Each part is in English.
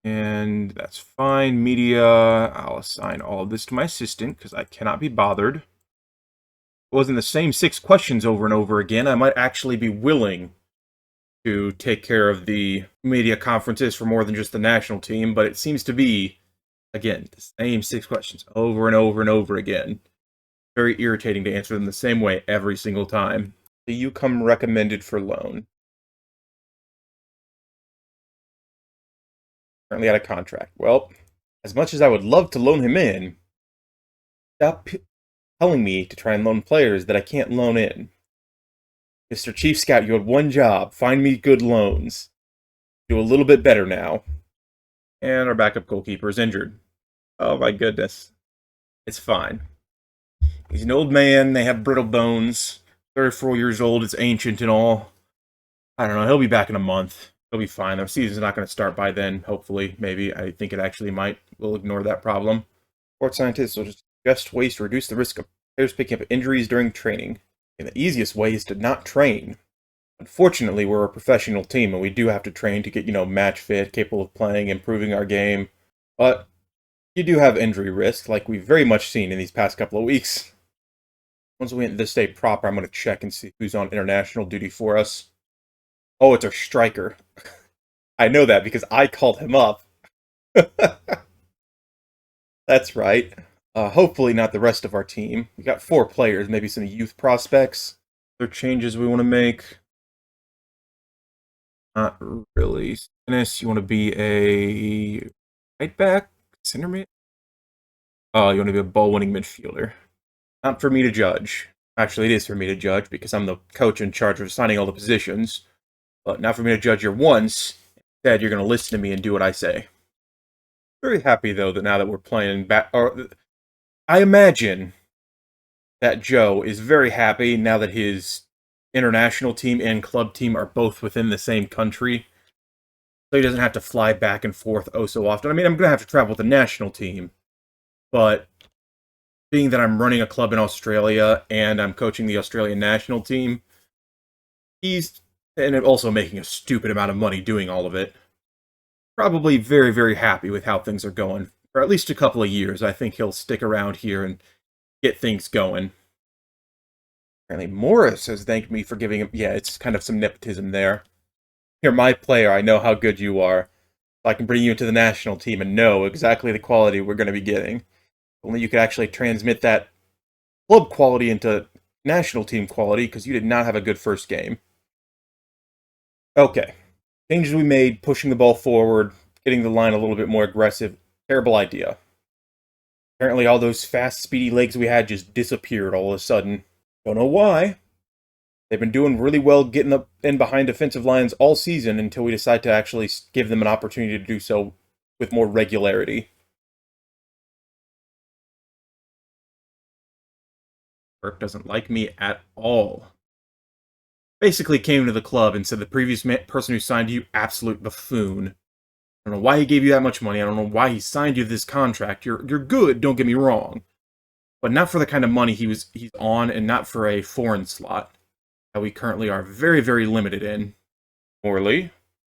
And that's fine. Media, I'll assign all of this to my assistant because I cannot be bothered. If it wasn't the same 6 questions over and over again, I might actually be willing to take care of the media conferences for more than just the national team, but it seems to be, again, the same 6 questions over and over and over again. Very irritating to answer them the same way every single time. Do you come recommended for loan? Currently out of contract. Well, as much as I would love to loan him in, stop telling me to try and loan players that I can't loan in. Mr. Chief Scout, you had one job. Find me good loans. Do a little bit better now. And our backup goalkeeper is injured. Oh my goodness. It's fine. He's an old man. They have brittle bones. 34 years old. It's ancient and all. I don't know. He'll be back in a month. He'll be fine. Our season's not going to start by then, hopefully. Maybe. I think it actually might. We'll ignore that problem. Sports scientists will just suggest ways to reduce the risk of players picking up injuries during training. And the easiest way is to not train. Unfortunately, we're a professional team, and we do have to train to get, match fit, capable of playing, improving our game. But you do have injury risk, like we've very much seen in these past couple of weeks. Once we enter this day proper, I'm going to check and see who's on international duty for us. Oh, it's our striker. I know that because I called him up. That's right. Hopefully not the rest of our team. We got 4 players, maybe some youth prospects. Other changes we want to make. Not really. Dennis, you want to be a right back? Center mid? Oh, you want to be a ball-winning midfielder. Not for me to judge. Actually, it is for me to judge because I'm the coach in charge of assigning all the positions. But not for me to judge your wants. Instead, you're going to listen to me and do what I say. Very happy, though, that now that we're playing back... I imagine that Joe is very happy now that his international team and club team are both within the same country. So he doesn't have to fly back and forth oh so often. I mean, I'm going to have to travel with the national team. But being that I'm running a club in Australia and I'm coaching the Australian national team, he's... and also making a stupid amount of money doing all of it. Probably very, very happy with how things are going. For at least a couple of years, I think he'll stick around here and get things going. Apparently Morris has thanked me for giving him... Yeah, it's kind of some nepotism there. You're my player, I know how good you are. I can bring you into the national team and know exactly the quality we're going to be getting. Only you could actually transmit that club quality into national team quality, because you did not have a good first game. Okay. Changes we made, pushing the ball forward, getting the line a little bit more aggressive. Terrible idea. Apparently all those fast, speedy legs we had just disappeared all of a sudden. Don't know why. They've been doing really well getting up in behind defensive lines all season until we decide to actually give them an opportunity to do so with more regularity. Burke doesn't like me at all. Basically came to the club and said the previous person who signed you, absolute buffoon. I don't know why he gave you that much money. I don't know why he signed you this contract. You're good, don't get me wrong. But not for the kind of money he's on, and not for a foreign slot that we currently are very, very limited in. Morley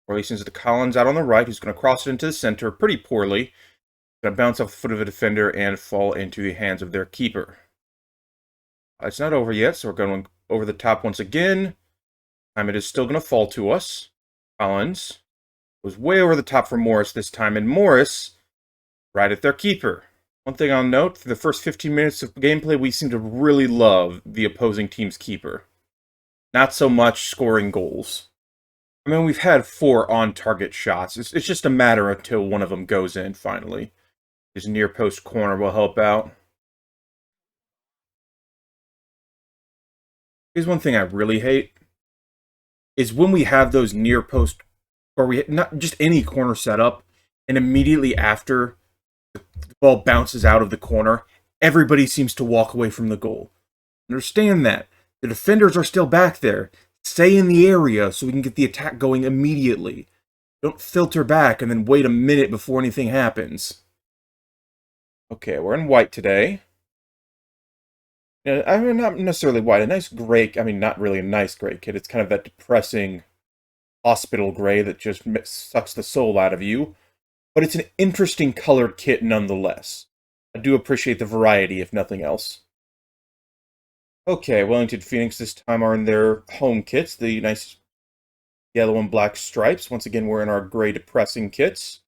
sends it to Collins out on the right, who's going to cross it into the center pretty poorly. Going to bounce off the foot of a defender and fall into the hands of their keeper. It's not over yet, so we're going over the top once again. It is still going to fall to us. Collins was way over the top for Morris this time, and Morris right at their keeper. One thing I'll note, for the first 15 minutes of gameplay, we seem to really love the opposing team's keeper. Not so much scoring goals. I mean, we've had 4 on-target shots. It's just a matter until one of them goes in, finally. His near-post corner will help out. Here's one thing I really hate. Is when we have those near-post, or we not just any corner setup, and immediately after the ball bounces out of the corner, everybody seems to walk away from the goal. Understand that. The defenders are still back there. Stay in the area so we can get the attack going immediately. Don't filter back and then wait a minute before anything happens. Okay, we're in white today. I mean, not necessarily white. A nice gray... I mean, not really a nice gray kid. It's kind of that depressing hospital gray that just sucks the soul out of you. but it's an interesting colored kit nonetheless. I do appreciate the variety, if nothing else. Okay, Wellington Phoenix this time are in their home kits, the nice yellow and black stripes. Once again, we're in our gray depressing kits.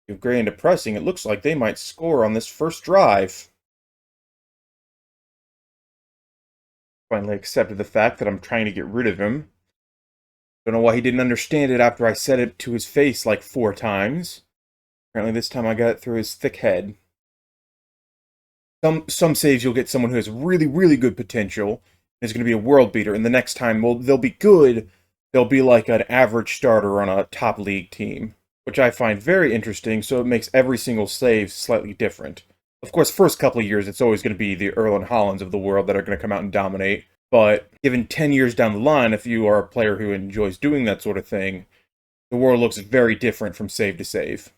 With gray and depressing, it looks like they might score on this first drive. Finally accepted the fact that I'm trying to get rid of him. Don't know why he didn't understand it after I said it to his face like 4 times. Apparently this time I got it through his thick head. Some saves you'll get someone who has really, really good potential and is going to be a world beater, and the next time, well, they'll be good. They'll be like an average starter on a top league team, which I find very interesting, so it makes every single save slightly different. Of course, first couple of years, it's always going to be the Erlen Hollands of the world that are going to come out and dominate, but given 10 years down the line, if you are a player who enjoys doing that sort of thing, the world looks very different from save to save.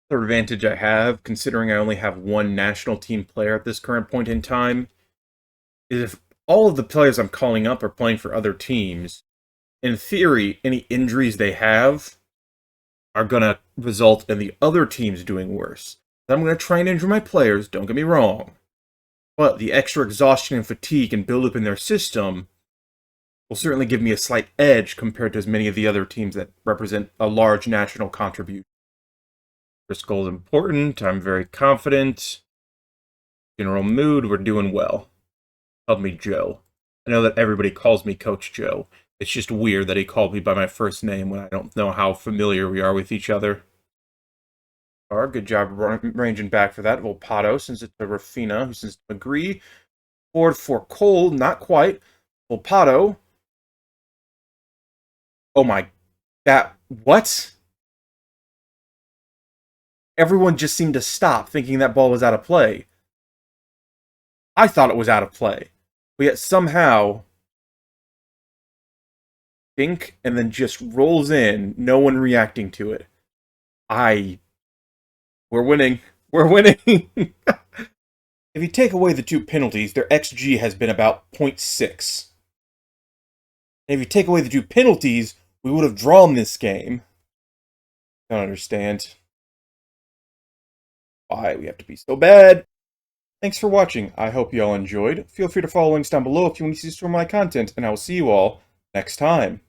The advantage I have, considering I only have one national team player at this current point in time, is if all of the players I'm calling up are playing for other teams, in theory, any injuries they have are going to result in the other teams doing worse. I'm going to try and injure my players, don't get me wrong. But the extra exhaustion and fatigue and build-up in their system will certainly give me a slight edge compared to as many of the other teams that represent a large national contribution. First goal is important. I'm very confident. General mood, we're doing well. Called me Joe. I know that everybody calls me Coach Joe. It's just weird that he called me by my first name when I don't know how familiar we are with each other. Good job ranging back for that. Volpato, since it's to Rafina, who sends to McGree. Forward for Cole, not quite. Volpato. Oh my, what? Everyone just seemed to stop thinking that ball was out of play. I thought it was out of play. But yet somehow, think, and then just rolls in, no one reacting to it. We're winning. We're winning! If you take away the 2 penalties, their XG has been about 0.6. And if you take away the 2 penalties, we would have drawn this game. I don't understand why we have to be so bad. Thanks for watching. I hope you all enjoyed. Feel free to follow links down below if you want to see some of my content, and I will see you all next time.